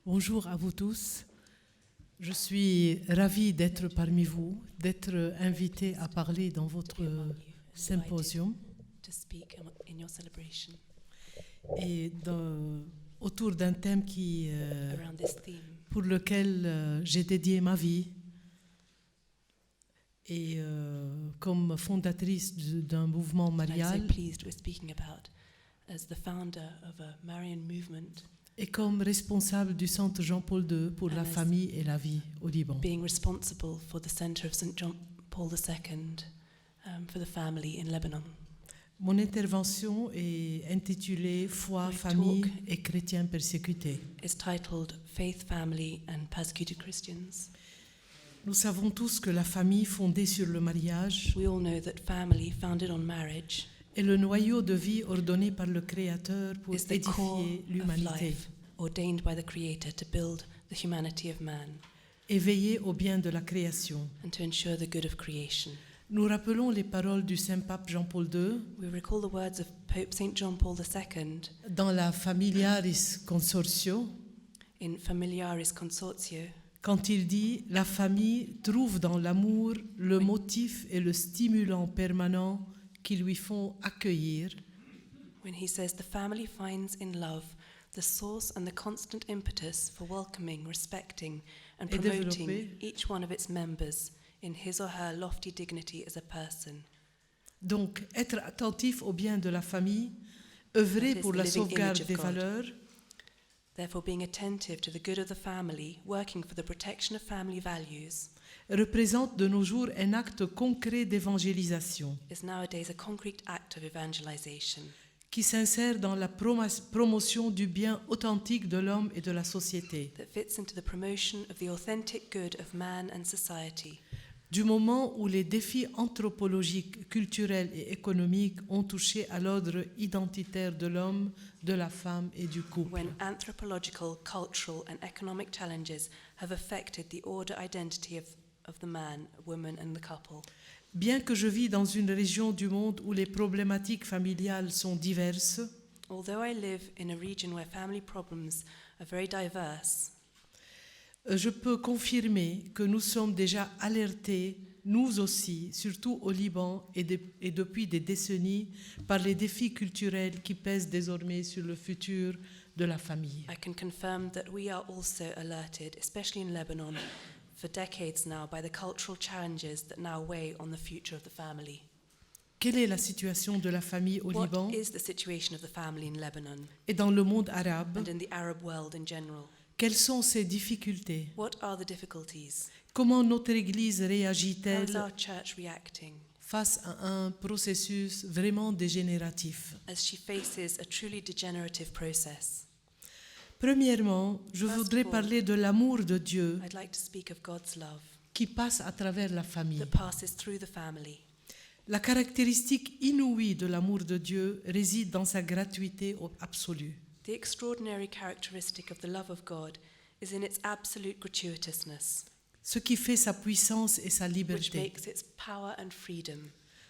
Bonjour à vous tous. Je suis ravie d'être parmi vous, d'être invitée à parler dans votre symposium to speak in your celebration et autour d'un thème around this theme pour lequel j'ai dédié ma vie. Et comme fondatrice d'un mouvement that I'm marial so pleased we're speaking about as the founder of a Marian movement, et comme responsable du Centre Jean-Paul II pour la as famille et la vie au Liban. being responsible for the Centre of St. John Paul II for the family in Lebanon. Mon intervention est intitulée Foi, My famille talk et chrétiens persécutés. It's titled Faith, Family and Persecuted Christians. Nous savons tous que la famille fondée sur le mariage We all know that family founded on marriage est le noyau de vie ordonné par le Créateur pour is the core édifier of l'humanité life, ordained by the Creator to build the humanity of man et veiller au bien de la création. and to ensure the good of creation. Nous rappelons les paroles du Saint-Pape Jean-Paul II We recall the words of Pope St. John Paul II dans la Familiaris Consortio in Familiaris Consortio, quand il dit « La famille trouve dans l'amour le motif et le stimulant permanent qui lui font accueillir, when he says the family finds in love the source and the constant impetus for welcoming, respecting and Et promoting développer. each one of its members in his or her lofty dignity as a person. ». Donc, être attentif au bien de la famille, œuvrer That is pour the la living sauvegarde image of des God. valeurs, Therefore, being attentive to the good of the family, working for the protection of family values, représente de nos jours un acte concret d'évangélisation is nowadays a concrete act of evangelization qui s'insère dans la promotion du bien authentique de l'homme et de la société. that fits into the promotion of the authentic good of man and society. Du moment où les défis anthropologiques, culturels et économiques ont touché à l'ordre identitaire de l'homme, de la femme et du couple. When anthropological, cultural, and economic challenges have affected the order identity of the man, woman, and the couple. Bien que je vis dans une région du monde où les problématiques familiales sont diverses, Although I live in a region where family problems are very diverse, je peux confirmer que nous sommes déjà alertés, nous aussi, surtout au Liban et depuis des décennies, par les défis culturels qui pèsent désormais sur le futur de la famille. I can confirm that we are also alerted, especially in Lebanon, for decades now, by the cultural challenges that now weigh on the future of the family. Quelle est la situation de la famille au Liban What is the situation of the family in Lebanon et dans le monde arabe? and in the Arab world in general? Quelles sont ces difficultés? What are the difficulties? Comment notre Église How is réagit-elle our church reacting face à un processus vraiment dégénératif? as she faces a truly degenerative process? Premièrement, je First voudrais of all, parler de l'amour de Dieu I'd like to speak of God's love qui passe à travers la famille. that passes through the family. La caractéristique inouïe de l'amour de Dieu réside dans sa gratuité absolue. The extraordinary characteristic of the love of God is in its absolute gratuitousness, Ce qui fait sa puissance et sa which liberté. makes its power and freedom.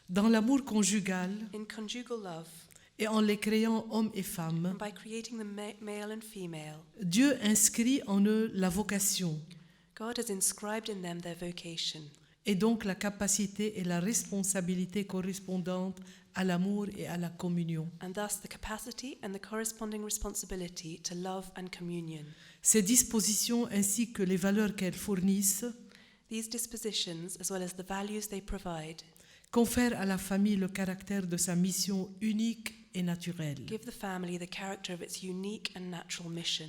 Dans l'amour conjugal In conjugal love, et en les créant hommes et femmes, and by creating them male and female, Dieu inscrit en eux la vocation God has inscribed in them their vocation, et donc la capacité et la responsabilité correspondantes à l'amour et à la communion. and thus the capacity and the corresponding responsibility to love and communion. Ces dispositions ainsi que les valeurs qu'elles fournissent These dispositions, as well as the values they provide, confèrent à la famille le caractère de sa mission unique et naturelle, give the family the character of its unique and natural mission,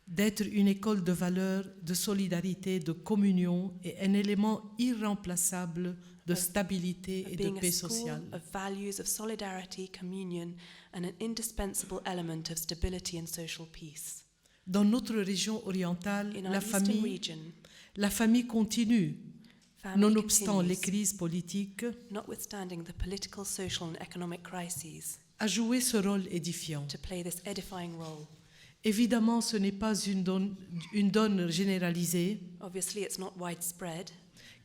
d'être une école de valeurs, de solidarité, de communion et un élément irremplaçable de stabilité et de being a paix school sociale. of values of solidarity, communion, and an indispensable element of stability and social peace. Dans notre région orientale, In our eastern region, la famille continue, family nonobstant les continues, crises politiques, notwithstanding the political, social, and economic crises, à jouer ce rôle édifiant. to play this edifying role. Évidemment, ce n'est pas une donne généralisée, Obviously, it's not widespread,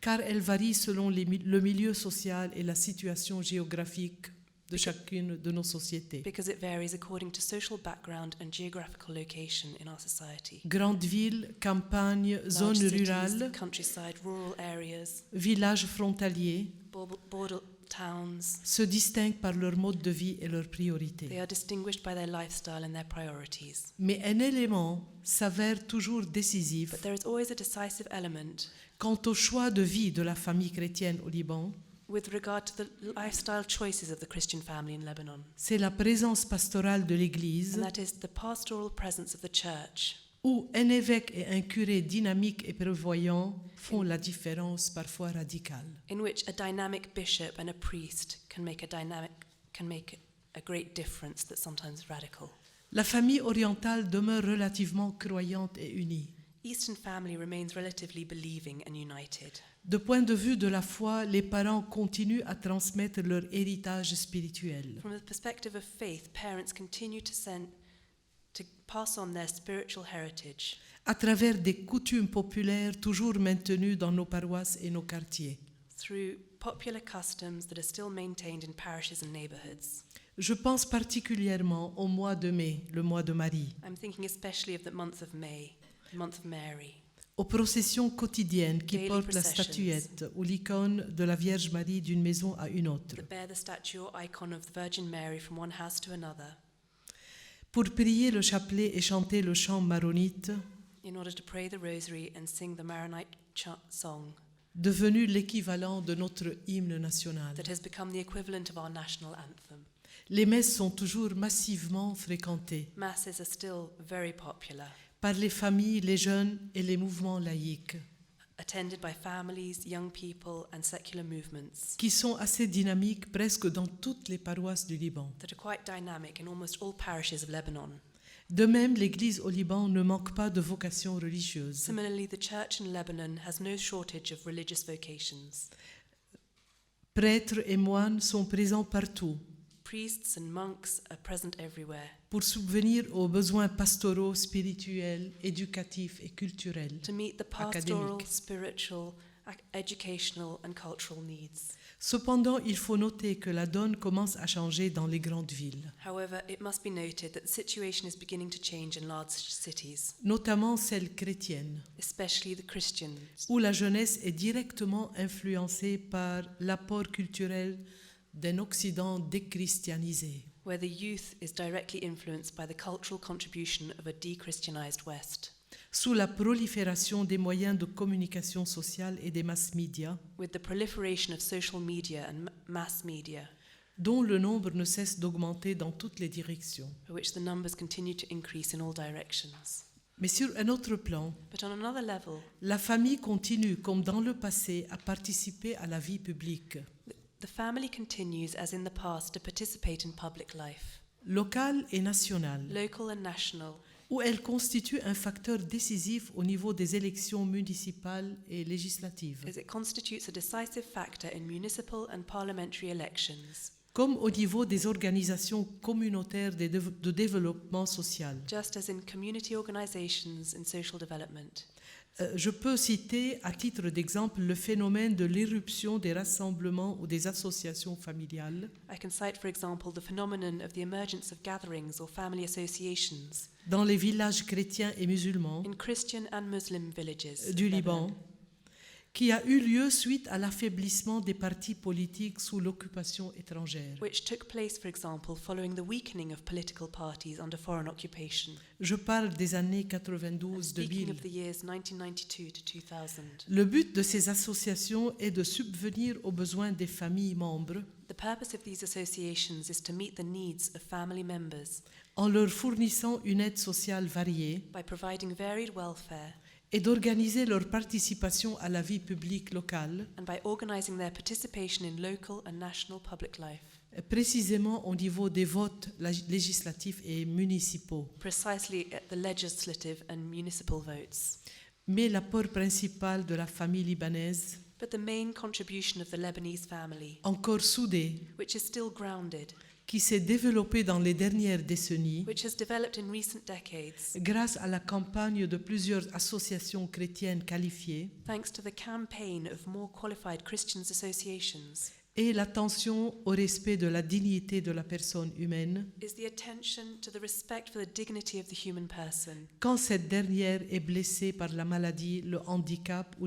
car elle varie selon le milieu social et la situation géographique. de chacune de nos sociétés. because it varies according to social background and geographical location in our society. Grandes villes, campagnes, Large zones cities, rurales, countryside, rural areas, villages frontaliers border towns, se distinguent par leur mode de vie et leurs priorités. they are distinguished by their lifestyle and their priorities. Mais un élément s'avère toujours décisif But there is always a decisive element quant au choix de vie de la famille chrétienne au Liban. with regard to the lifestyle choices of the Christian family in Lebanon, C'est la présence pastorale de l'Église, and that is the pastoral presence of the church, où un évêque et un curé dynamiques et prévoyants font la différence parfois radicale. in which a dynamic bishop and a priest can make a great difference that's sometimes radical. La famille orientale demeure relativement croyante et unie. Eastern family remains relatively believing and united. De point de vue de la foi, les parents continuent à transmettre leur héritage spirituel. From the perspective of faith, parents continue to pass on their spiritual heritage À travers des coutumes populaires toujours maintenues dans nos paroisses et nos quartiers. through popular customs that are still maintained in parishes and neighborhoods. Je pense particulièrement au mois de mai, le mois de Marie, I'm thinking especially of the month of May, the month of Mary, aux processions quotidiennes qui Daily portent la processions. statuette ou l'icône de la Vierge Marie d'une maison à une autre. that bear the statue or icon of the Virgin Mary from one house to another, Pour prier le chapelet et chanter le chant maronite, in order to pray the rosary and sing the Maronite song devenu l'équivalent de notre hymne national. that has become the equivalent of our national anthem. Les messes sont toujours massivement fréquentées Masses are still very popular, par les familles, les jeunes et les mouvements laïques, attended by families, young people, and secular movements qui sont assez dynamiques presque dans toutes les paroisses du Liban. that are quite dynamic in almost all parishes of Lebanon. De même, l'Église au Liban ne manque pas de vocations religieuses. Similarly, the church in Lebanon has no shortage of religious vocations. Prêtres et moines sont présents partout Priests and monks are present everywhere pour subvenir aux besoins pastoraux, spirituels, éducatifs et culturels. to meet the pastoral, Académique. spiritual, educational, and cultural needs. Cependant, il faut noter que la donne commence à changer dans les grandes villes, However, it must be noted that the situation is beginning to change in large cities, notamment celles chrétiennes, especially the Christians, où la jeunesse est directement influencée par l'apport culturel d'un Occident déchristianisé. where the youth is directly influenced by the cultural contribution of a de-Christianized West, Sous la prolifération des moyens de communication sociale et des mass médias, with the proliferation of social media and mass media, dont le nombre ne cesse d'augmenter dans toutes les directions. for which the numbers continue to increase in all directions. Mais sur un autre plan, But on another level, la famille continue, comme dans le passé, à participer à la vie publique, the family continues, as in the past, to participate in public life, locale et nationale, local and national, où elle constitue un facteur décisif au niveau des élections municipales et législatives, as it constitutes a decisive factor in municipal and parliamentary elections, comme au niveau des organisations communautaires de développement social. just as in community organizations in social development. Je peux citer à titre d'exemple le phénomène de l'éruption des rassemblements ou des associations familiales I can cite, for example, the phenomenon of the emergence of gatherings or family associations dans les villages chrétiens et musulmans in Christian and Muslim villages du of Liban, Lebanon, qui a eu lieu suite à l'affaiblissement des partis politiques sous l'occupation étrangère. which took place, for example, following the weakening of political parties under foreign occupation. Je parle des années Speaking 92-2000. of the years 1992 to 2000, Le but de ces associations est de subvenir aux besoins des familles membres the purpose of these associations is to meet the needs of family members en leur fournissant une aide sociale variée by providing varied welfare et d'organiser leur participation à la vie publique locale, and by organizing their participation in local and national public life, précisément au niveau des votes législatifs et municipaux. precisely at the legislative and municipal votes. Mais l'apport principal de la famille libanaise, But the main contribution of the Lebanese family, encore soudée, which is still grounded, qui s'est développée dans les dernières décennies which has developed in recent decades, grâce à la campagne de plusieurs associations chrétiennes qualifiées, thanks to the campaign of more qualified Christian associations, et l'attention au respect de la dignité de la personne humaine is the attention to the respect for the dignity of the human person, quand cette dernière est blessée par la maladie, le handicap ou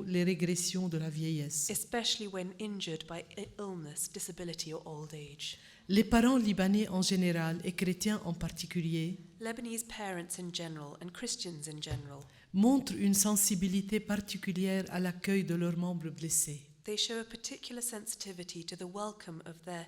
les régressions de la vieillesse. especially when injured by illness, disability, or old age. Les parents libanais en général et chrétiens en particulier Lebanese parents in general and Christians in general, montrent une sensibilité particulière à l'accueil de leurs membres blessés. they show a particular sensitivity to the welcome of their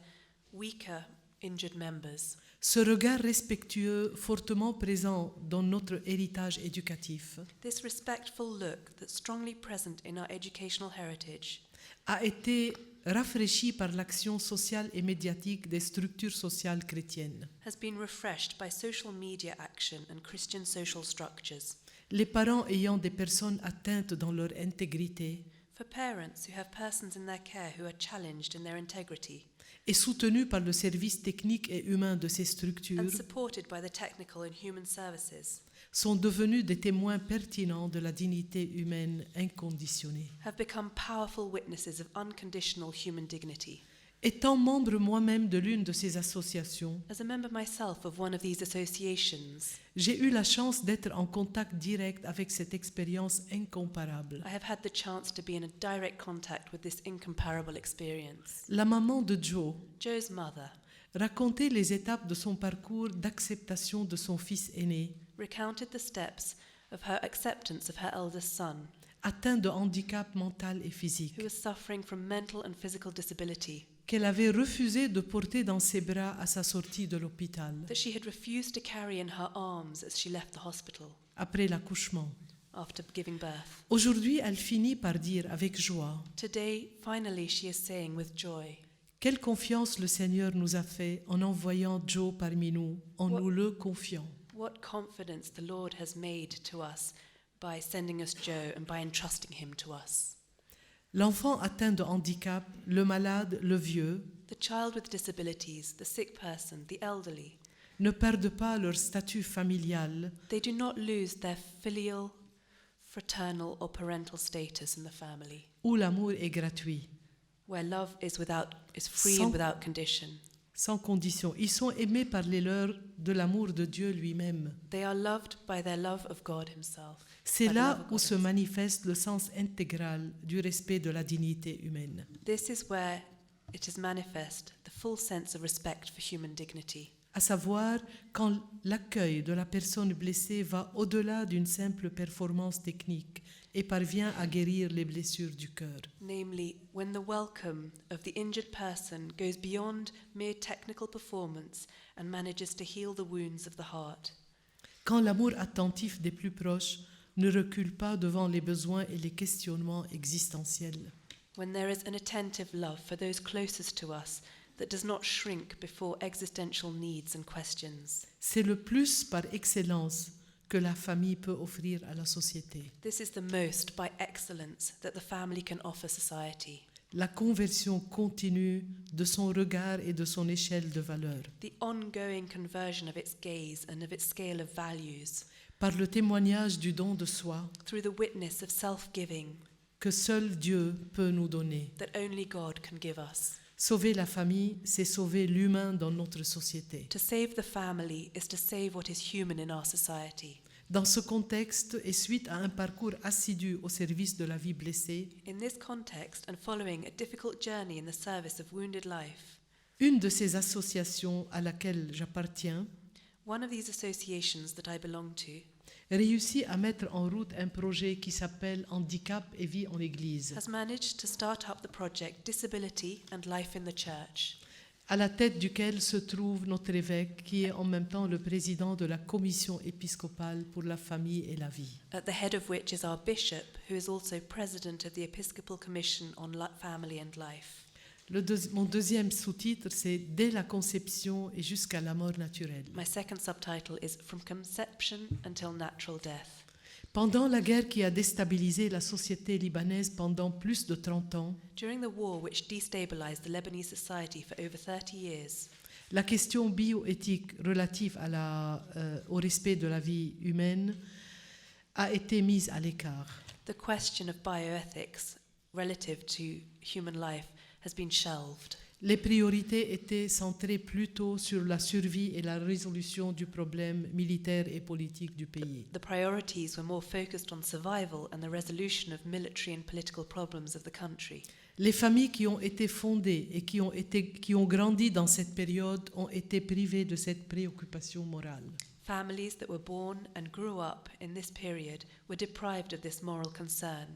weaker, injured members. Ce regard respectueux, fortement présent dans notre héritage éducatif, This respectful look that's strongly present in our educational heritage a été rafraîchi par l'action sociale et médiatique des structures sociales chrétiennes. has been refreshed by social media action and Christian social structures. Les parents ayant des personnes atteintes dans leur intégrité For parents who have persons in their care who are challenged in their integrity et soutenus par le service technique et humain de ces and structures, supported by the technical and human services sont devenus des témoins pertinents de la dignité humaine inconditionnée. have become powerful witnesses of unconditional human dignity. Étant membre moi-même de l'une de ces associations, As a member myself of one of these associations, j'ai eu la chance d'être en contact direct avec cette expérience incomparable. I have had the chance to be in a direct contact with this incomparable experience. La maman de Joe Joe's mother racontait les étapes de son parcours d'acceptation de son fils aîné, recounted the steps of her acceptance of her eldest son, atteint de handicap mental et physique, who was suffering from mental and physical disability, qu'elle avait refusé de porter dans ses bras à sa sortie de l'hôpital, that she had refused to carry in her arms as she left the hospital après l'accouchement. after giving birth. Aujourd'hui, elle finit par dire avec joie: Today, finally, she is saying with joy, quelle confiance le Seigneur nous a fait en envoyant Joe parmi nous, en nous le confiant. what confidence the Lord has made to us by sending us Joe and by entrusting him to us. L'enfant atteint de handicap, le malade, le vieux, The child with disabilities, the sick person, the elderly, ne perdent pas leur statut familial they do not lose their filial, fraternal, or parental status in the family, où l'amour est gratuit, where love is free Sans- and without condition. sans condition. Ils sont aimés par les leurs de l'amour de Dieu lui-même. They are loved by their love of God himself. C'est by the là love of où God se himself. manifeste le sens intégral du respect de la dignité humaine. This is where it is manifest, the full sense of respect for human dignity. À savoir, quand l'accueil de la personne blessée va au-delà d'une simple performance technique et parvient à guérir les blessures du cœur. Namely, when the welcome of the injured person goes beyond mere technical performance and manages to heal the wounds of the heart. Quand l'amour attentif des plus proches ne recule pas devant les besoins et les questionnements existentiels. When there is an attentive love for those closest to us that does not shrink before existential needs and questions. C'est le plus par excellence que la famille peut offrir à la société. This is the most by excellence that the family can offer society. La conversion continue de son regard et de son échelle de valeur, The ongoing conversion of its gaze and of its scale of values par le témoignage du don de soi through the witness of self-giving que seul Dieu peut nous donner. that only God can give us. Sauver la famille, c'est sauver l'humain dans notre société. To save the family is to save what is human in our society. Dans ce contexte, et suite à un parcours assidu au service de la vie blessée, In this context and following a difficult journey in the service of wounded life, une de ces associations à laquelle j'appartiens one of these associations that I belong to réussit à mettre en route un projet qui s'appelle Handicap et vie en Église, has managed to start up the project Disability and Life in the Church, à la tête duquel se trouve notre évêque qui est en même temps le président de la commission épiscopale pour la famille et la vie. at the head of which is our bishop, who is also president of the Episcopal Commission on Family and Life. Mon deuxième sous-titre, c'est « Dès la conception et jusqu'à la mort naturelle ». My second subtitle is From Conception Until Natural Death. Pendant la guerre qui a déstabilisé la société libanaise pendant plus de 30 ans, During the war which destabilized the Lebanese society for over 30 years, la question bioéthique relative au respect de la vie humaine a été mise à l'écart. the question of bioethics relative to human life has been shelved. Les priorités étaient centrées plutôt sur la survie et la résolution du problème militaire et politique du pays. The priorities were more focused on survival and the resolution of military and political problems of the country. Les familles qui ont été fondées et qui ont grandi dans cette période ont été privées de cette préoccupation morale. Families that were born and grew up in this period were deprived of this moral concern,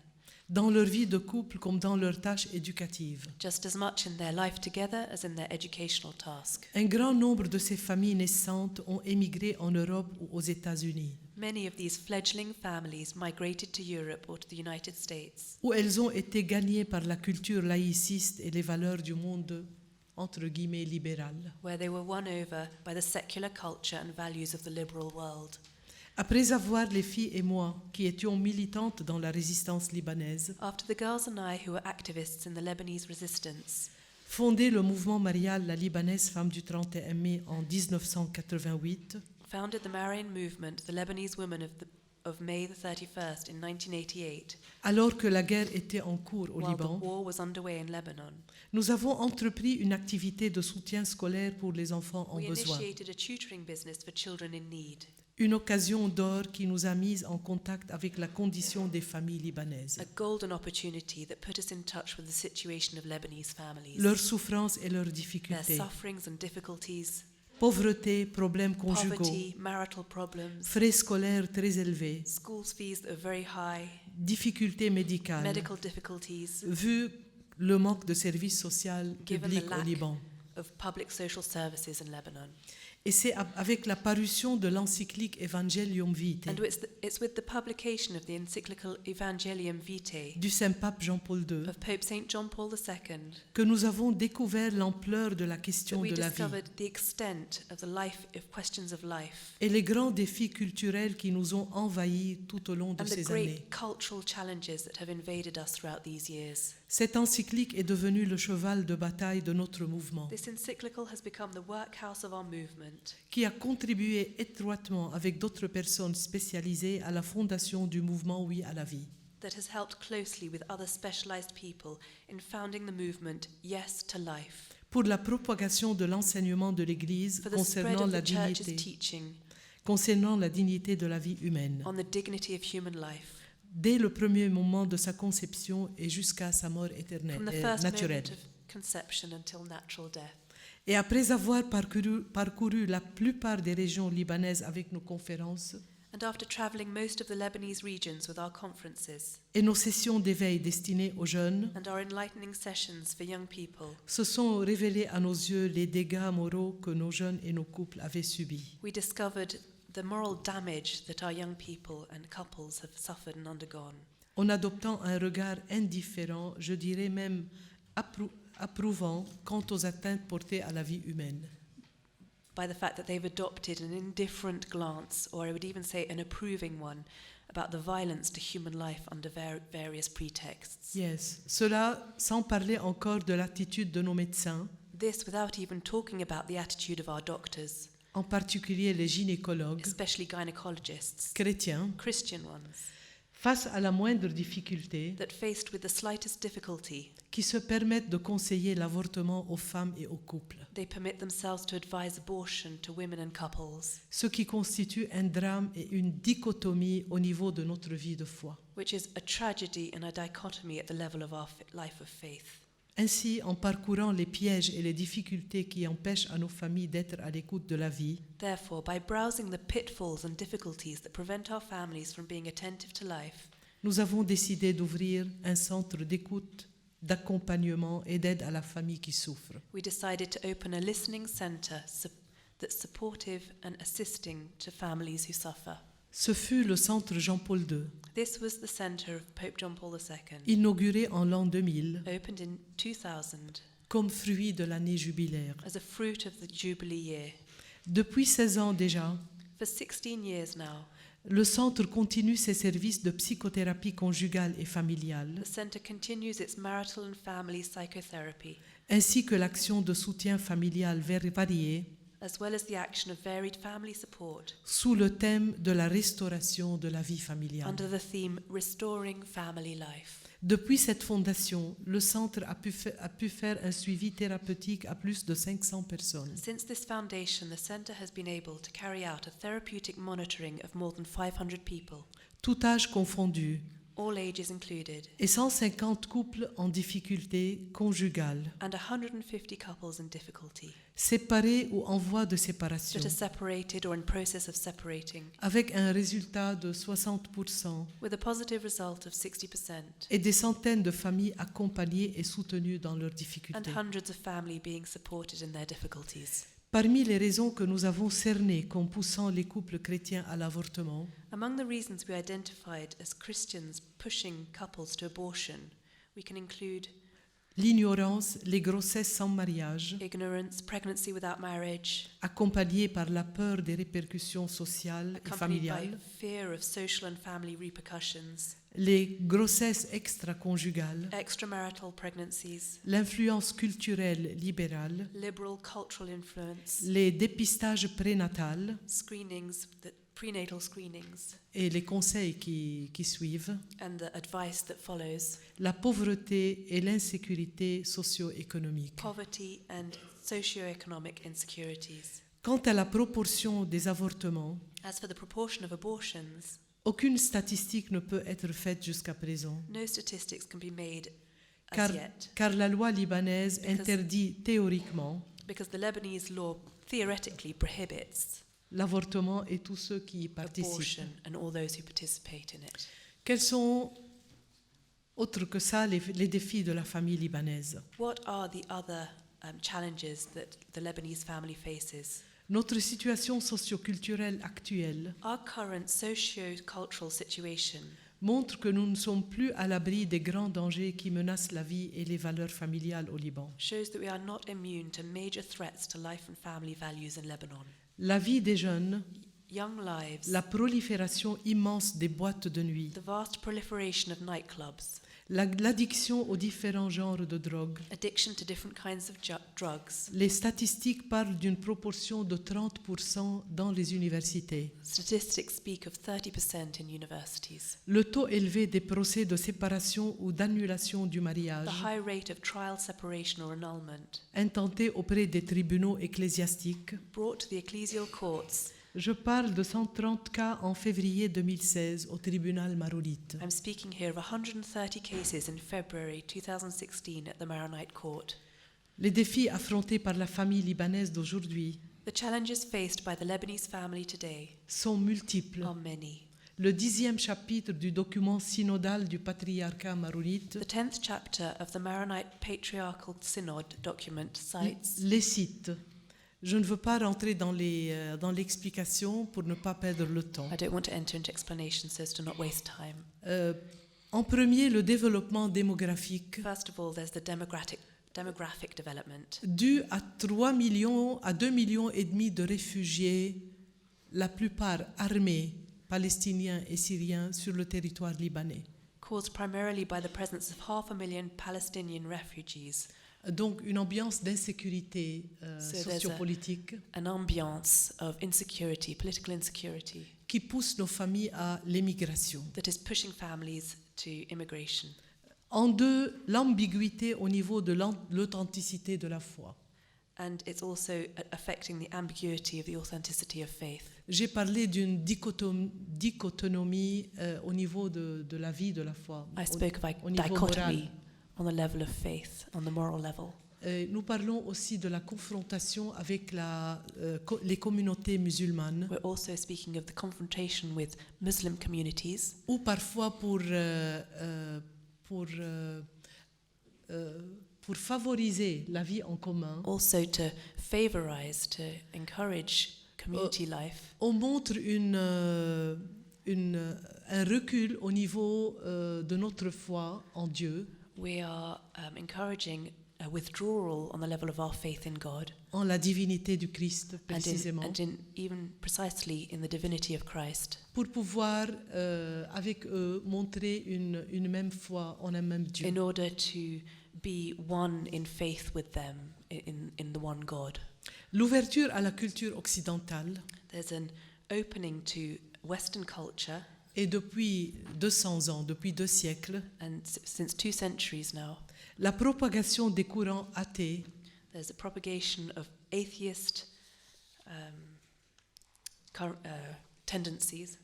Dans leur vie de couple comme dans leurs tâches éducatives. just as much in their life together as in their educational task. Un grand nombre de ces familles naissantes ont émigré en Europe ou aux États-Unis, Many of these fledgling families migrated to Europe or to the United States, où elles ont été gagnées par la culture laïciste et les valeurs du monde entre guillemets libéral. where they were won over by the secular culture and values of the liberal world. Après avoir, les filles et moi, qui étions militantes dans la résistance libanaise, After the girls and I, who were activists in the Lebanese resistance, fondé le mouvement marial La Libanaise Femme du 31 mai en 1988, founded the Marian movement, the Lebanese women of May the 31st in 1988, alors que la guerre était en cours au while the Liban, war was underway in Lebanon. nous avons entrepris une activité de soutien scolaire pour les enfants en We besoin. initiated a tutoring business for children in need, Une occasion d'or qui nous a mis en contact avec la condition des familles libanaises, a golden opportunity that put us in touch with the situation of Lebanese families, leurs souffrances et leurs their difficultés, sufferings and difficulties, pauvreté, problèmes conjugaux, poverty, marital problems, frais scolaires très élevés, school fees that are very high, difficultés médicales, medical difficulties, vu le manque de services sociaux Given publics the au lack Liban. of public social services in Lebanon. Et c'est avec la parution de l'encyclique Evangelium Vitae And it's with the publication of the encyclical Evangelium Vitae du Saint-Pape Jean-Paul II of Pope St. John Paul II que nous avons découvert l'ampleur de la that question we de la vie discovered the extent of the life of questions of life et les grands défis culturels qui nous ont envahis tout au long de and the ces années. great cultural challenges that have invaded us throughout these years. Cette encyclique est devenue le cheval de bataille de notre mouvement, This encyclical has become the workhouse of our movement, qui a contribué étroitement avec d'autres personnes spécialisées à la fondation du mouvement Oui à la vie. that has helped closely with other specialized people in founding the movement Yes to Life, Pour la propagation de l'enseignement de l'Église for the spread concernant of la the church's dignité, teaching de la vie humaine, on the dignity of human life, dès le premier moment de sa conception et jusqu'à sa mort éternelle, from the first naturelle. moment of conception until natural death. Et après avoir parcouru la plupart des régions libanaises avec nos conférences And after travelling most of the Lebanese regions with our conferences et nos sessions d'éveil destinées aux jeunes, and our enlightening sessions for young people, se sont révélés à nos yeux les dégâts moraux que nos jeunes et nos couples avaient subis. we discovered the moral damage that our young people and couples have suffered and undergone, En adoptant un regard indifférent, je dirais même approuvant quant aux atteintes portées à la vie humaine. by the fact that they've adopted an indifferent glance, or I would even say an approving one, about the violence to human life under various pretexts. Yes. Cela sans parler encore de l'attitude de nos médecins, This without even talking about the attitude of our doctors, en particulier les gynécologues especially gynecologists, chrétiens, Christian ones, face à la moindre difficulté, that faced with the slightest difficulty, qui se permettent de conseiller l'avortement aux femmes et aux couples, they permit themselves to advise abortion to women and couples, ce qui constitue un drame et une dichotomie au niveau de notre vie de foi. which is a tragedy and a dichotomy at the level of our life of faith. Ainsi, en parcourant les pièges et les difficultés qui empêchent à nos familles d'être à l'écoute de la vie, Therefore, by browsing the pitfalls and difficulties that prevent our families from being attentive to life, nous avons décidé d'ouvrir un centre d'écoute, d'accompagnement et d'aide à la famille qui souffre. we decided to open a listening centre that's supportive and assisting to families who suffer. Ce fut le centre Jean-Paul II, This was the centre of Pope John Paul II, inauguré en l'an 2000 opened in 2000 comme fruit de l'année jubilaire. as a fruit of the Jubilee year. Depuis 16 ans déjà, For 16 years now, le centre continue ses services de psychothérapie conjugale et familiale, the centre continues its marital and family psychotherapy, ainsi que l'action de soutien familial varié as well as the action of varied family support sous le thème de la restauration de la vie familiale. under the theme Restoring Family Life. Depuis cette fondation, le centre a pu faire un suivi thérapeutique à plus de 500 personnes. Since this foundation, the centre has been able to carry out a therapeutic monitoring of more than 500 people, Tout âge confondu, all ages included, et 150 couples en difficulté conjugale, and 150 couples in difficulty séparés ou en voie de séparation, that are separated or in process of separating, avec un résultat de 60%, with a positive result of 60%, et des centaines de familles accompagnées et soutenues dans leurs and difficultés. hundreds of families being supported in their difficulties. Parmi les raisons que nous avons cernées comme poussant les couples chrétiens à l'avortement, Among the reasons we identified as Christians pushing couples to abortion, we can include l'ignorance, les grossesses sans mariage, ignorance, pregnancy without marriage, accompagnées par la peur des répercussions sociales et accompanied by familiales, fear of social and family repercussions, les grossesses extra-conjugales, extramarital pregnancies, l'influence culturelle libérale, liberal cultural influence, les dépistages prénatals screenings, prenatal screenings, et les conseils qui suivent, and the advice that follows, la pauvreté et l'insécurité socio-économique. poverty and socio-economic insecurities. Quant à la proportion des avortements, As for the proportion of abortions, aucune statistique ne peut être faite jusqu'à présent, no statistics can be made as car, yet, car la loi libanaise Because- interdit théoriquement because the Lebanese law theoretically prohibits l'avortement et tous ceux qui y participent. abortion and all those who participate in it. Quels sont, autres que ça, les défis de la famille libanaise? What are the other challenges that the Lebanese family faces? Notre situation socioculturelle actuelle Our current socio-cultural situation montre que nous ne sommes plus à l'abri des grands dangers qui menacent la vie et les valeurs familiales au Liban. shows that we are not immune to major threats to life and family values in Lebanon. La vie des jeunes, Young lives, la prolifération immense des boîtes de nuit, the vast proliferation of nightclubs, l'addiction aux différents genres de drogue. addiction to different kinds of drugs. Les statistiques parlent d'une proportion de 30% dans les universités. Statistics speak of 30% in universities. Le taux élevé des procès de séparation ou d'annulation du mariage, The high rate of trial separation or annulment intenté auprès des tribunaux ecclésiastiques. brought to the ecclesial courts. Je parle de 130 cas en février 2016 au tribunal maronite. I'm speaking here of 130 cases in February 2016 at the Maronite court. Les défis affrontés par la famille libanaise d'aujourd'hui The challenges faced by the Lebanese family today sont multiples. are many. Le 10e chapitre du document synodal du patriarcat maronite The 10th chapter of the Maronite Patriarchal Synod document cites, les cite. Je ne veux pas rentrer dans l'explication pour ne pas perdre le temps. I don't want to enter into explanation so as to not waste time. En premier, le développement démographique First of all, there's the demographic development. dû à 3 millions à 2 millions et demi de réfugiés, la plupart armés, palestiniens et syriens sur le territoire libanais. Caused primarily by the presence of 500,000 Palestinian refugees, Donc une ambiance d'insécurité So there's sociopolitique an ambiance of insecurity, political insecurity, qui pousse nos familles à l'émigration. that is pushing families to immigration. En deux, l'ambiguïté au niveau de l'authenticité de la foi. And it's also affecting the ambiguity of the authenticity of faith. J'ai parlé d'une dichotomie au niveau de la vie de la foi, I spoke of au niveau dichotomy moral. on the level of faith, on the moral level. Nous parlons aussi de la confrontation avec les communautés musulmanes, We're also speaking of the confrontation with Muslim communities, ou parfois pour favoriser la vie en commun, also to favorize, to encourage community life. on montre un recul au niveau de notre foi en Dieu, We are encouraging a withdrawal on the level of our faith in God, en la divinité du Christ précisément, and in even precisely in the divinity of Christ, pour pouvoir avec eux montrer une même foi en un même Dieu. in order to be one in faith with them, in the one God. L'ouverture à la culture occidentale There's an opening to Western culture Et depuis 200 ans, depuis 2 siècles, and since 2 centuries now, la propagation des courants athées there's a propagation of atheist tendencies,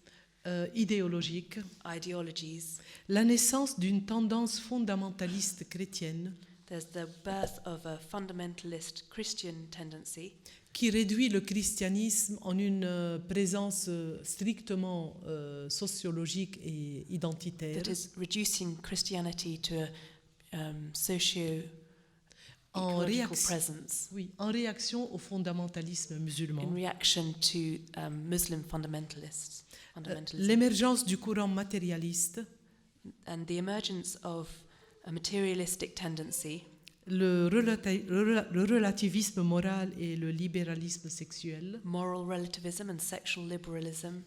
idéologiques, ideologies. la naissance d'une tendance fondamentaliste chrétienne There's the birth of a fundamentalist Christian tendency qui réduit le christianisme en une présence strictement sociologique et identitaire, that is reducing Christianity to a en socio-ecological réaction, presence en réaction au fondamentalisme musulman. in reaction to Muslim fundamentalism. L'émergence du courant matérialiste, And the emergence of a materialistic tendency, le relativisme moral et le libéralisme sexuel. moral relativism and sexual liberalism.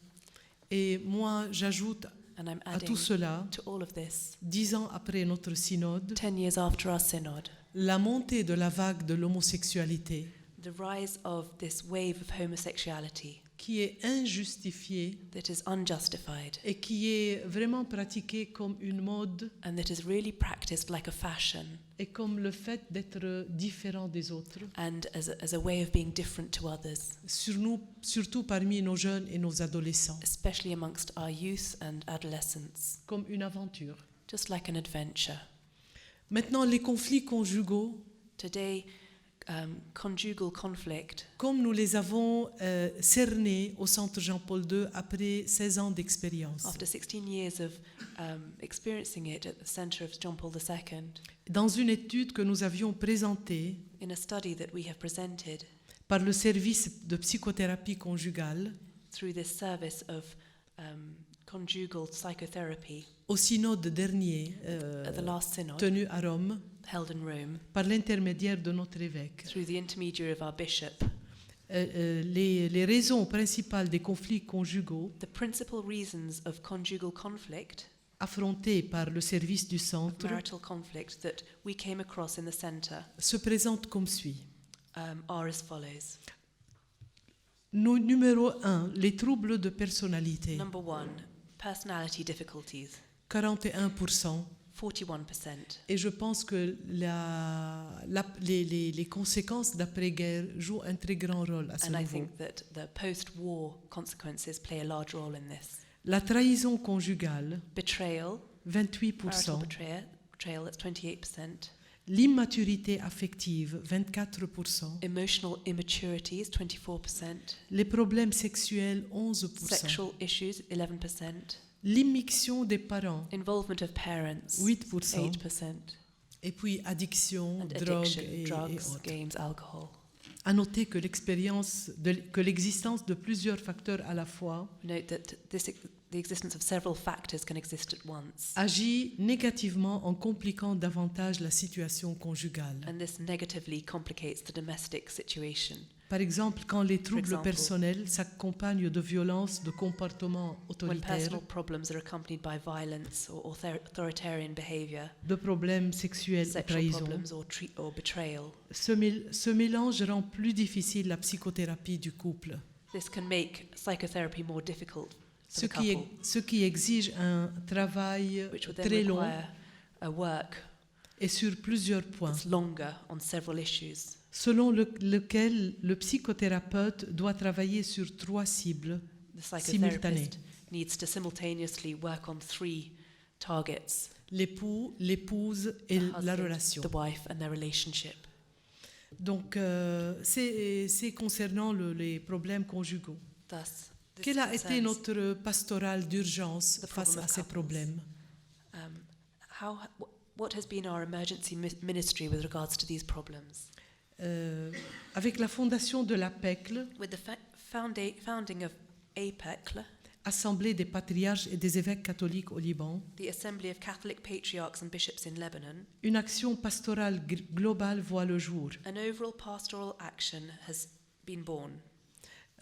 Et moi, j'ajoute And I'm à adding tout cela, to all of this, 10 ans après notre synode, 10 years after our synod, la montée de la vague de l'homosexualité the rise of this wave of homosexuality qui est injustifiée that is unjustified et qui est vraiment pratiquée comme une mode and that is really practiced like a fashion et comme le fait d'être différent des autres, and as a way of being different to others, surtout parmi nos jeunes et nos adolescents, especially amongst our youth and adolescents, comme une aventure. just like an adventure. Maintenant, les conflits conjugaux, Today, conjugal conflict, comme nous les avons cernés au Centre Jean-Paul II après 16 ans d'expérience. after 16 years of experiencing it at the centre of John Paul II, Dans une étude que nous avions présentée in a study that we have presented par le service de psychothérapie conjugale through this service of conjugal psychotherapy au synode dernier at the last synod tenu à Rome held in Rome par l'intermédiaire de notre évêque. through the intermediary of our bishop. Les raisons principales des conflits conjugaux The principal reasons of conjugal conflict, affrontés par le service du centre marital conflict, that we came across in the centre se présentent comme suit. are as follows. Numéro 1, les troubles de personnalité, Number 1, personality difficulties, 41%. 41%. Et je pense que les conséquences d'après-guerre jouent un très grand rôle à ce And I niveau. think that the post-war consequences play a large role in this. La trahison conjugale, Betrayal, 28%. marital betrayal, that's 28%. L'immaturité affective, 24%. Emotional immaturity is 24%. Les problèmes sexuels, 11%. Sexual issues, 11%. L'immixtion des parents, Involvement of parents, 8%. 8%. Et puis addiction, And drogue addiction, et drugs, autres. games, alcohol. À noter que l'existence de plusieurs facteurs à la fois Note that the existence of several factors can exist at once. agit négativement en compliquant davantage la situation conjugale. And this negatively complicates the domestic situation. Par exemple, quand les troubles example, personnels s'accompagnent de violences, de comportements When autoritaires, personal problems are accompanied by violence or authoritarian behavior, de problèmes sexuels ou sexual trahison. problems or betrayal, Ce mélange rend plus difficile la psychothérapie du couple, this can make psychotherapy more difficult for the couple, ce qui exige un travail which would then très long require a work et sur plusieurs points, that's longer on several issues, selon lequel le psychothérapeute doit travailler sur 3 cibles the simultanées. psychotherapist needs to simultaneously work on 3 targets: L'époux, l'épouse et the la husband, relation. the wife, and their relationship. Donc, c'est concernant les problèmes conjugaux. Thus, this Quel a été concerns, notre pastoral d'urgence the face problem à of ces couples. problèmes? What has been our emergency ministry with regards to these problems? Avec la fondation de l'APECL, With the founding of APECL, Assemblée des patriarches et des évêques catholiques au Liban, the Assembly of Catholic Patriarchs and Bishops in Lebanon, une action pastorale globale voit le jour. an overall pastoral action has been born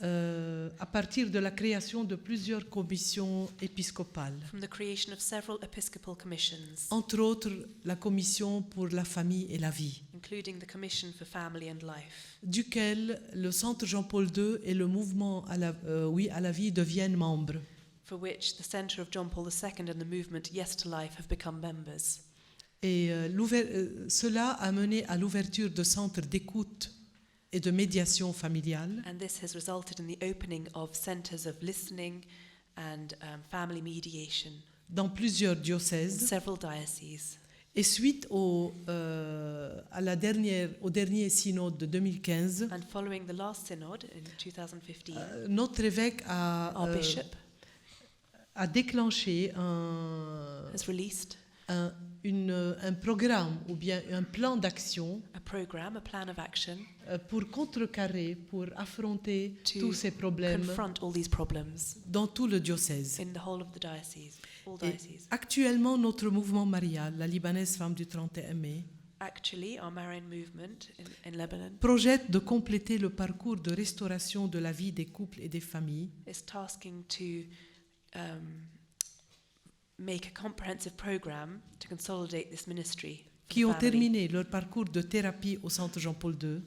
À partir de la création de plusieurs commissions épiscopales, from the creation of several episcopal commissions, entre autres la commission pour la famille et la vie, including the Commission for Family and Life, duquel le Centre Jean-Paul II et le mouvement à la vie deviennent membres. for which the Centre of John Paul II and the movement Yes to Life have become members. Et cela a mené à l'ouverture de centres d'écoute et de médiation familiale And this has resulted in the opening of centres of listening and family mediation dans plusieurs in diocèses. several dioceses. Et suite au dernier synode de 2015, And following the last synod in 2015, notre évêque our bishop a déclenché un has released programme ou bien un plan d'action a plan of action pour contrecarrer, pour affronter to tous ces problèmes confront all these problems dans tout le diocèse. in the whole of the diocese, all Et dioceses. actuellement, notre mouvement marial, la Libanaise Femme du 31 mai, Actually, our Marian movement in Lebanon projette de compléter le parcours de restauration de la vie des couples et des familles is tasking to make a comprehensive program to consolidate this ministry for qui the ont family, terminé leur parcours de thérapie au Centre Jean-Paul II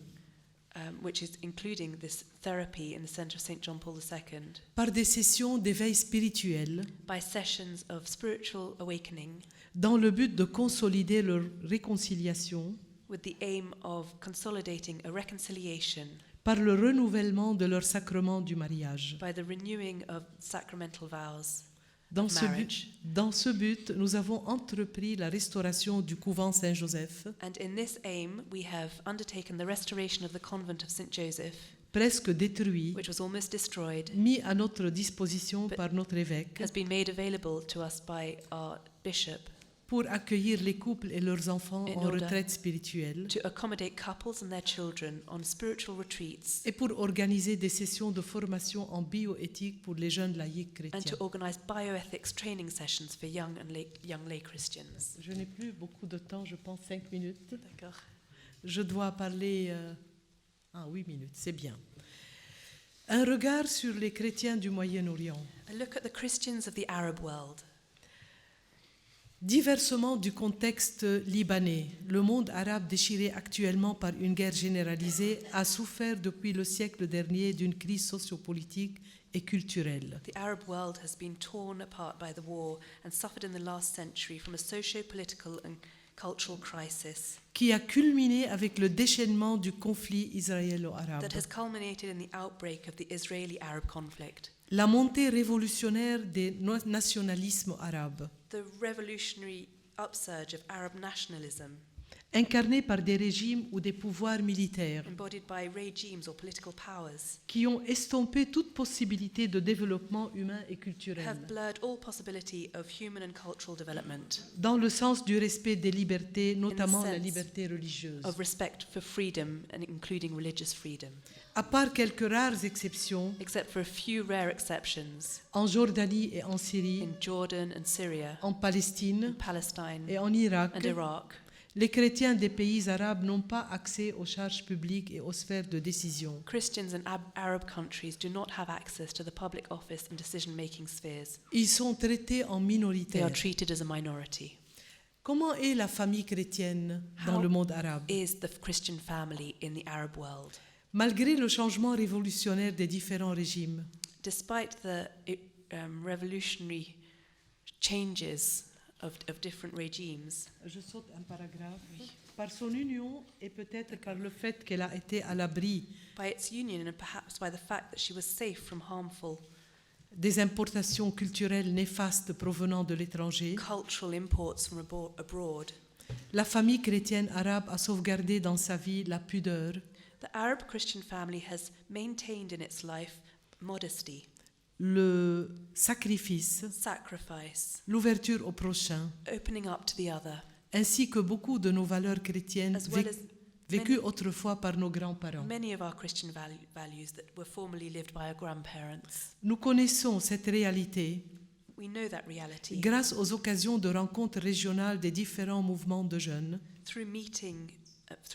which is including this therapy in the Centre of St. John Paul II par des sessions d'éveil spirituel by sessions of spiritual awakening dans le but de consolider leur réconciliation with the aim of consolidating a reconciliation par le renouvellement de leur sacrement du mariage. by the renewing of sacramental vows. Dans Marriage. dans ce but, nous avons entrepris la restauration du couvent Saint-Joseph, And in this aim, we have undertaken the restoration of the convent of St. Joseph, presque détruit, which was almost destroyed, mis à notre disposition But par notre évêque has been made available to us by our bishop pour accueillir les couples et leurs enfants In en order retraite spirituelle to accommodate couples and their children on spiritual retreats et pour organiser des sessions de formation en bioéthique pour les jeunes laïcs and chrétiens. to organize bioethics training sessions for young lay Christians. Je n'ai plus beaucoup de temps, je pense 5 minutes. D'accord. Je dois parler 8 minutes, c'est bien. Un regard sur les chrétiens du Moyen-Orient. A look at the Christians of the Arab world. Diversement du contexte libanais, le monde arabe déchiré actuellement par une guerre généralisée a souffert depuis le siècle dernier d'une crise sociopolitique et culturelle. The Arab world has been torn apart by the war and suffered in the last century from a socio-political and cultural crisis Qui a culminé avec le déchaînement du conflit israélo-arabe. that has culminated in the outbreak of the Israeli-Arab conflict. La montée révolutionnaire des nationalismes arabes, The revolutionary upsurge of Arab nationalism, incarnée par des régimes ou des pouvoirs militaires, embodied by regimes or political powers, qui ont estompé toute possibilité de développement humain et culturel, have blurred all possibility of human and cultural development, dans le sens du respect des libertés, notamment la sense liberté religieuse. of respect for freedom and including religious freedom. À part quelques rares exceptions, Except for a few rare exceptions en Jordanie et en Syrie, in Jordan and Syria, en Palestine Palestine et en Irak, and Iraq, les chrétiens des pays arabes n'ont pas accès aux charges publiques et aux sphères de décision. Christians in Arab countries do not have access to the public office and decision-making spheres. Ils sont traités en They minoritaires. are treated as a minority. Comment est la famille chrétienne dans How le monde arabe? is the Christian family in the Arab world? Malgré le changement révolutionnaire des différents régimes, Despite the revolutionary changes of different regimes, je saute un paragraphe, par son union et peut-être par le fait qu'elle a été à l'abri by its union and perhaps by the fact that she was safe from harmful des importations culturelles néfastes provenant de l'étranger, cultural imports from abroad, la famille chrétienne arabe a sauvegardé dans sa vie la pudeur, the Arab Christian family has maintained in its life modesty, le sacrifice, sacrifice, l'ouverture au prochain, opening up to the other, ainsi que beaucoup de nos valeurs chrétiennes as well as vécues autrefois par nos grands-parents. many of our Christian values that were formerly lived by our grandparents. Nous connaissons cette réalité We know that reality grâce aux occasions de rencontres régionales des différents mouvements de jeunes, through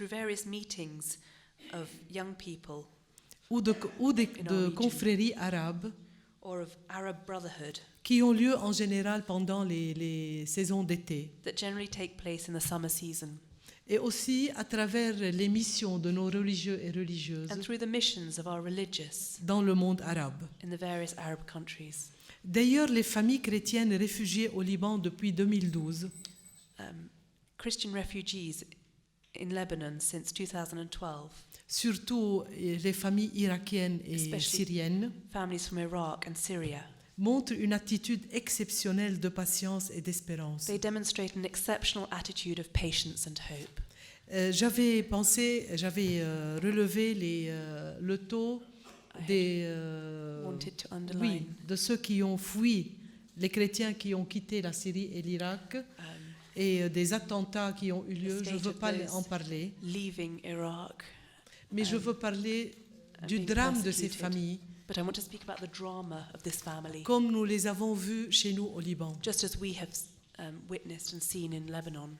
various meetings of young people ou de In our region. confréries arabes or of Arab brotherhood qui ont lieu en général pendant les saisons d'été that generally take place in the summer season. et aussi à travers les missions de nos religieux et religieuses and through the missions of our religious dans le monde arabe. in the various Arab countries. D'ailleurs, les familles chrétiennes réfugiées au Liban depuis 2012 Christian refugees in Lebanon since 2012, surtout les familles irakiennes et Especially- syriennes, families from Iraq and Syria, montrent une attitude exceptionnelle de patience et d'espérance. they demonstrate an exceptional attitude of patience and hope. J'avais relevé le taux des, Wanted to oui, underline de ceux qui ont fui, les chrétiens qui ont quitté la Syrie et l'Irak, et des attentats qui ont eu lieu. Je ne veux pas en parler, leaving Iraq, mais je veux parler du being drame de ces persecuted. familles, but I want to speak about the drama of this family, comme nous les avons vus chez nous au Liban. just as we have witnessed and seen in Lebanon.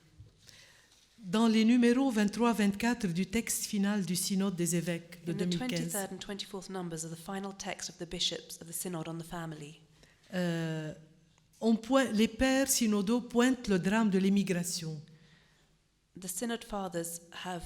Dans les numéros 23-24 du texte final du Synode des évêques de In the 2015, 23rd and 24th numbers of the final text of the bishops of the Synod on the family, les pères synodaux pointent le drame de l'immigration. the Synod fathers have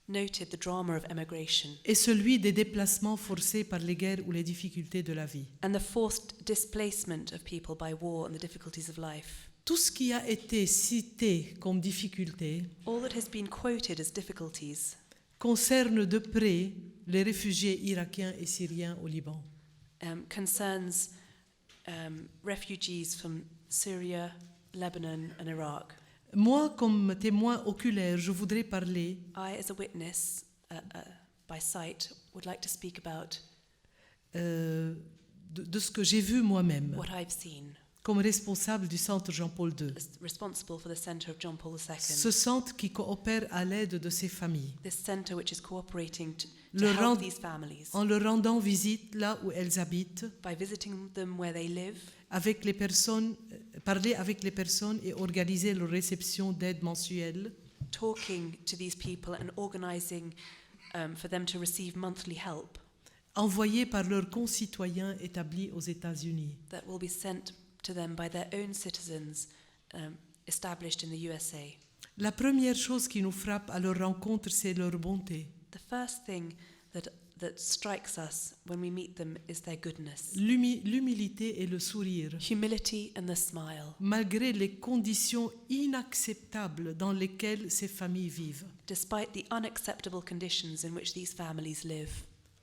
noted the drama of emigration Et celui des déplacements forcés par les guerres ou les difficultés de la vie. and the forced displacement of people by war and the difficulties of life. Tout ce qui a été cité comme difficulté All that has been quoted as difficulties concerne de près les réfugiés irakiens et syriens au Liban. concerns refugees from Syria, Lebanon and Iraq. Moi, comme témoin oculaire, je voudrais parler I, as a witness by sight, would like to speak about de ce que j'ai vu moi-même what I've seen comme responsable du centre Jean-Paul II. as responsible for the Centre of John Paul II. Ce centre qui coopère à l'aide de ces familles, This centre which is cooperating to Le help rend- these families en leur rendant visite là où elles habitent, by visiting them where they live, avec les personnes, parler avec les personnes et organiser leur réception d'aide mensuelle, talking to these people and organising for them to receive monthly help envoyés par leurs concitoyens établis aux États-Unis. that will be sent to them by their own citizens established in the USA. La première chose qui nous frappe à leur rencontre, c'est leur bonté, The first thing that strikes us when we meet them is their goodness, l'humilité et le sourire, humility and the smile, malgré les conditions inacceptables dans lesquelles ces familles vivent, despite the unacceptable conditions in which these families live,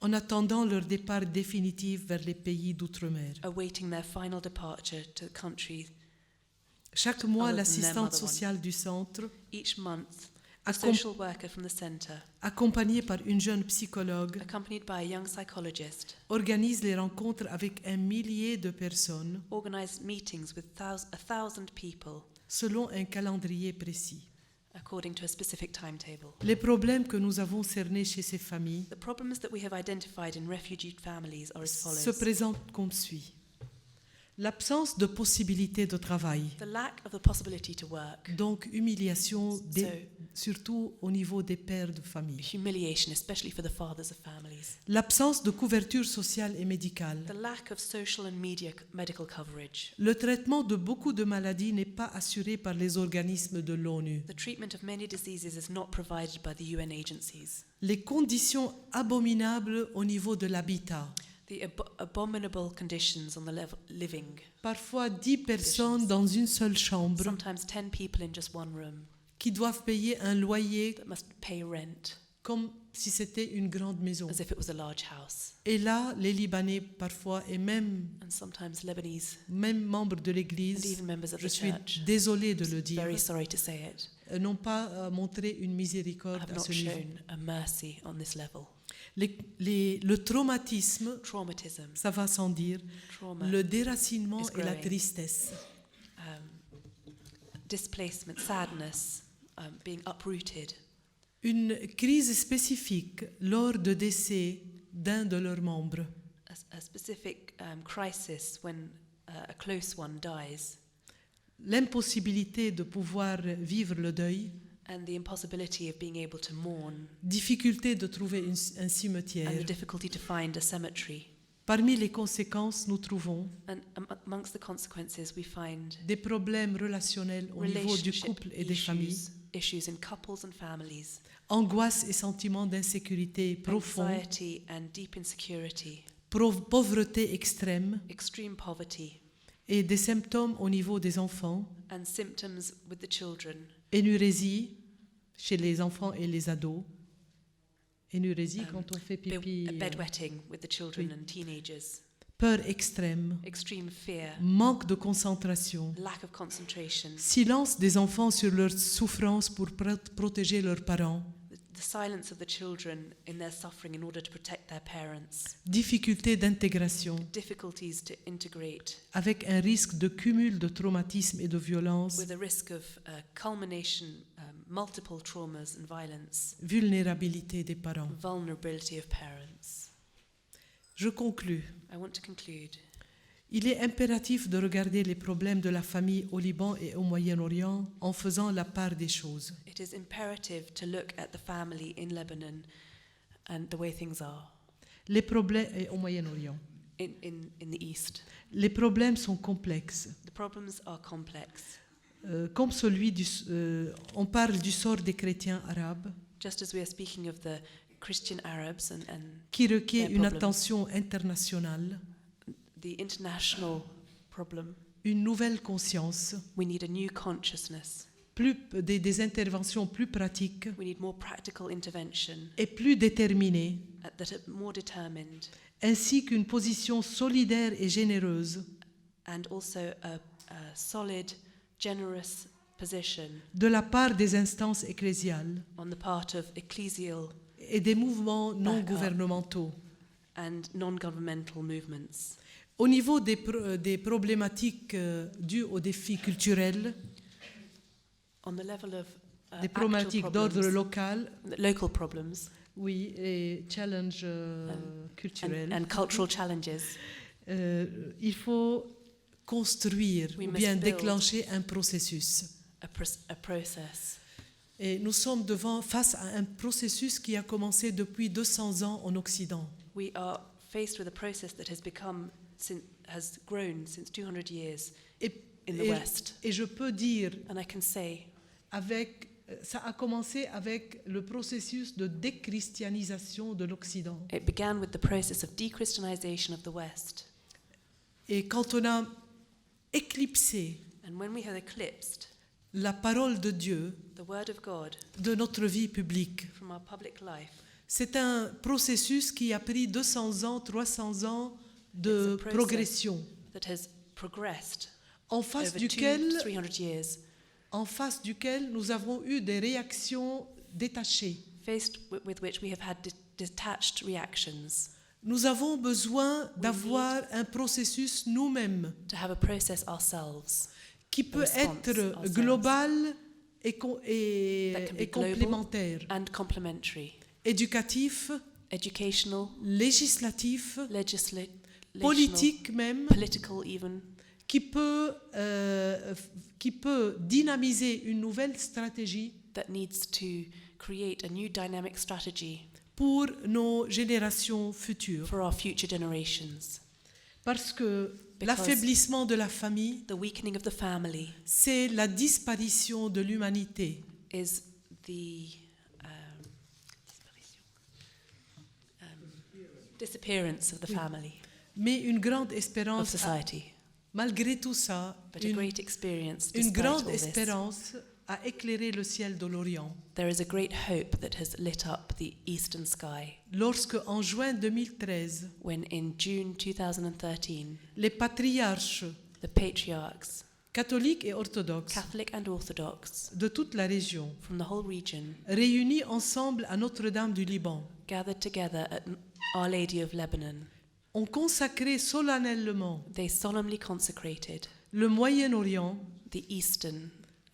en attendant leur départ définitif vers les pays d'outre-mer. awaiting their final departure to the country. Chaque mois, Other than their l'assistante mother one. sociale du centre, Each month, a accom- social worker from the centre, accompagnée par une jeune psychologue, accompanied by a young psychologist, organise les rencontres avec un millier de personnes organised meetings with 1,000 people selon un calendrier précis. according to a specific timetable. Les problèmes que nous avons cernés chez ces familles The problems that we have identified in refugee families are as se follows. présentent comme suit. L'absence de possibilité de travail, The lack of the possibility to work, donc humiliation, so surtout au niveau des pères de famille. humiliation, especially for the fathers of families. L'absence de couverture sociale et médicale. The lack of social and medical coverage. Le traitement de beaucoup de maladies n'est pas assuré par les organismes de l'ONU. The treatment of many diseases is not provided by the UN agencies. Les conditions abominables au niveau de l'habitat. The abominable conditions on the living. Parfois 10 personnes dans une seule chambre Sometimes 10 people in just one room qui doivent payer un loyer that must pay rent comme si c'était une grande maison. as if it was a large house. Et là, les Libanais parfois, et même And sometimes Lebanese membres de and l'Église, even members of je the suis church, désolée de le dire, very sorry to say it, n'ont pas montré une miséricorde have à not ce niveau. shown a mercy on this level. Le traumatisme, Traumatism, ça va sans dire, trauma, le déracinement is et la growing. tristesse. Displacement, sadness, being uprooted, Une crise spécifique lors de décès d'un de leurs membres. a specific crisis when a close one dies, L'impossibilité de pouvoir vivre le deuil, and the impossibility of being able to mourn, difficulté de trouver un and cimetière. the difficulty to find a cemetery. Parmi les conséquences, nous trouvons And amongst the consequences, we find des problèmes relationnels au niveau du relationship couple et des familles, issues, issues in couples and families, angoisse et sentiment d'insécurité profond, anxiety and deep insecurity, pauvreté extrême extreme poverty, et des symptômes au niveau des enfants, and symptoms with the children, énurésie chez les enfants et les ados. Énurésie quand on fait pipi, bedwetting with the children oui. and teenagers, peur extrême, extreme fear, manque de concentration, lack of concentration, silence des enfants sur leur souffrance pour protéger leurs parents, the silence of the children in their suffering in order to protect their parents, difficulté d'intégration, difficulties to integrate, avec un risque de cumul de traumatisme et de violence, with a risk of culmination, multiple traumas and violence, vulnérabilité des parents. vulnerability of parents. Je conclus. I want to conclude. Il est impératif de regarder les problèmes de la famille au Liban et au Moyen-Orient en faisant la part des choses. It is imperative to look at the family in Lebanon and the way things are Les problèmes et au Moyen-Orient. in the East. Les problèmes sont complexes. The problems are complex. Comme on parle du sort des chrétiens arabes, Just as we are speaking of the Christian Arabs and qui requiert their une problems. attention internationale, The international problem, une nouvelle conscience, we need a new consciousness. des interventions plus pratiques We need more practical intervention et plus déterminées, that are more determined, ainsi qu'une position solidaire et généreuse and also a solid, generous position de la part des instances ecclésiales on the part of ecclesial et des mouvements non gouvernementaux. and non-governmental movements. Au niveau des problématiques dues aux défis culturels, On the level of des actual problématiques d'ordre problems, local, local problems, oui, et challenges culturels, and cultural challenges, il faut construire We ou must bien build. déclencher un processus. a process. Et nous sommes face à un processus qui a commencé depuis 200 ans en Occident. We are faced with a process that has grown since 200 years Et, in the et- West. et je peux dire, And I can say ça a commencé avec le processus de déchristianisation de l'Occident. it began with the process of dechristianization of the West. Et quand on a éclipsé And when we have eclipsed la parole de Dieu the word of God de notre vie publique, from our public life, c'est un processus qui a pris 200 ans, 300 ans de It's a process. progression, that has progressed en face over duquel 300 years, nous avons eu des réactions détachées. faced with which we have had detached reactions. Nous avons besoin d'avoir un processus nous-mêmes To have a process ourselves qui peut response être ourselves. global That can et be global. complémentaire, and complementary, éducatif, educational, législatif, legislational, politique même, political even, qui peut dynamiser une nouvelle stratégie that needs to create a new dynamic strategy pour nos générations futures. for our future generations. Parce que Because l'affaiblissement de la famille, the weakening of the family c'est la disparition de l'humanité. is the disappearance of the family, Mais une grande of espérance, society. malgré tout ça, But a great experience une despite grande all this. espérance a éclairé le ciel de l'Orient. There is a great hope that has lit up the eastern sky Lorsque, en juin 2013, when in June 2013 les patriarches the patriarchs, catholiques et orthodoxes Catholic and Orthodox, de toute la région, from the whole region réunis ensemble à Notre-Dame du Liban, gathered together at Our Lady of Lebanon. ont consacré solennellement They solemnly consecrated le Moyen-Orient the Eastern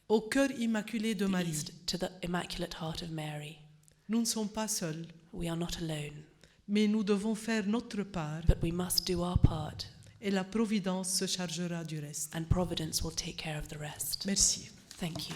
au cœur immaculé de the Marie. East to the Immaculate Heart of Mary. Nous ne sommes pas seuls, We are not alone, mais nous devons faire notre part but we must do our part, et la providence se chargera du reste. and providence will take care of the rest. Merci. Thank you.